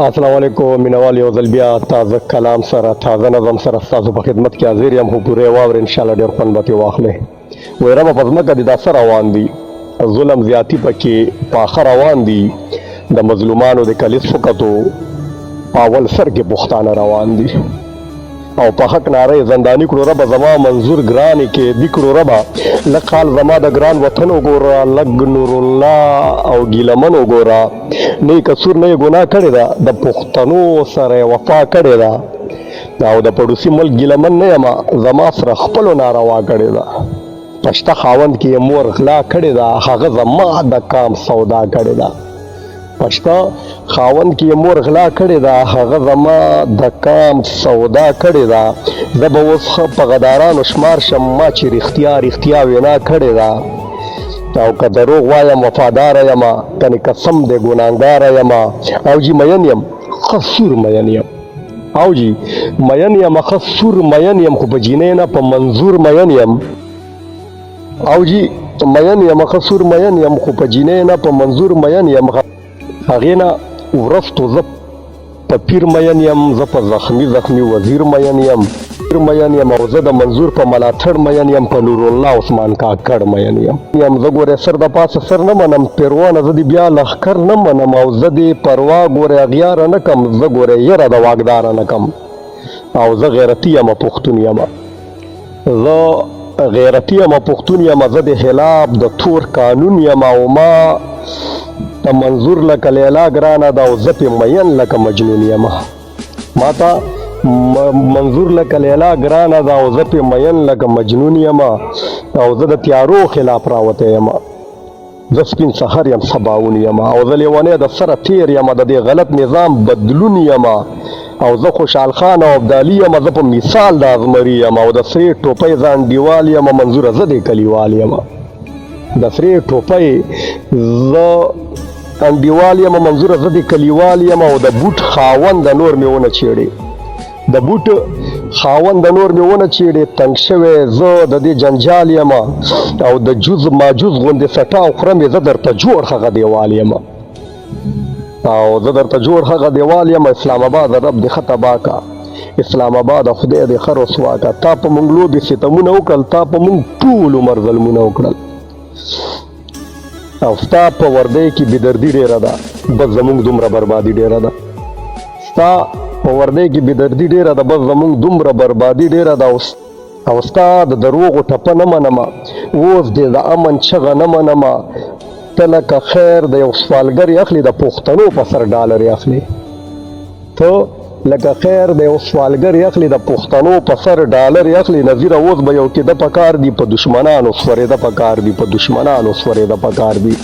السلام علیکم مینوال یو ځل بیا تازه کلام سره تازه نظم سره ستاسو په خدمت کې حاضر یم خو پورې واورئ انشاءالله ډېر خوند به ترې واخلئ. وایي ربه په ځمکه دې دا څه روان دي، ظلم زیاتي پکې پاخه روان دي، د مظلومانو د کلیسو کتو په اول سر کې پښتانه روان دي او په حق ناره زندانی کړو ربه زما منظور ګرانې کې دی کړو ربه لږ حال زما د ګران وطن وګوره، لږ نور الله او ګیلمن وګوره، نه یې قصور نه یې ګناه کړې ده، د پښتنو سره یې وفا کړې ده او د پړوسي ملک ګیلمن نه یم، زما سره خپلو ناروا کړې ده. په شته خاوند کې یې مور غلا کړې ده، هغه زما د کام سودا کړې ده. په شته خاوند کې یې مور غلا کړې ده، هغه زما د کام سودا کړې ده. زه به اوس ښه په غدارانو شمار شم، ما چې رښتیا وینا کړې ده او که دروغ وایم وفاداره یم، کنې قسم دی ګناهګاره یم. او جي مین یم ښه سور مین یم، او جي مین یم ښه سور مین یم، خو په جینۍ نه په منظور مین یم. او جي مین یم ښه سور مین یم، خو په جینۍ نه په منظور مین یم. هغې نه ورستو زه په پیر مین یم، زه په زخمی وزیر مین یم او زه د منظور په ملاتړ مین یم، په نور الله عثمان کاکړ مین یم. زه ګورې سر د پاسه سر نه منم، پیروانه زه دې بیا لښکر نه منم، او زه دې پروا ګورې اغیاره نه کم، زه ګورې یره د واکداره نه کم، او زه غیرتي یم پښتون یم، زه غیرتي یم پښتون یم، زه د خلاف د تور قانون یم، او ما د منظور لکه لیلا ګرانه ده او زه پې مین لکه مجنون یم. ما ته منظور لکه لیلا ګرانه ده او زه پې مین لکه مجنون یم، او زه د تیارو خلاف راوتی یم، زه سپین سحر یم سباون یم، او زه لیونی د سره تیر یم، د دې غلط نظام بدلون یم، او زه خوشحال خان او ابدالي یم، زه په مثال د ازمري یم، او د سرې ټوپۍ ځانډیوال یم، منظوره زه د کلیوال یم. د سرې ټوپۍ زه انډیوال یم، منظوره زه د کلیوال یم، او د بوټ خاوند د نور مې ونه چیړې، د بوټ خاوند د نور مې ونه چیړې، تنګ شوی زه د دې جنجال یم، او د جوز ماجوز غوندې سټاو خورم زه درته جوړ هغه دیوال یم، او زه درته جوړ هغه دیوال یم. اسلام آباد رب دې ښه تباه کا، اسلام آباد خدای دې ښه رسوا کا. تا په موږ لوبې ستمونه وکړل، تا په موږ ټول عمر ظلمونه وکړل، او ستا په وردۍ کې بېدردي ډېره ده، بس زموږ دومره بربادي ډېره ده. ستا په وردۍ کې بېدردي ډېره ده، بس زموږ دومره بربادي ډېره ده. او ستا د دروغو ټپه نه منمه، اوس دې د امن چغه نه منمه. ته لکه خیر د یو سوالګر اخلي، د پښتنو په سر ډالر اخلي، ته لکه خیر د یو سوالګر اخلي، د پښتنو په سر ډالر اخلي. نظیره اوس به یو کېده پکار دي، په دشمنانو سورېده پکار دي، په دشمنانو سورېده پکار دي.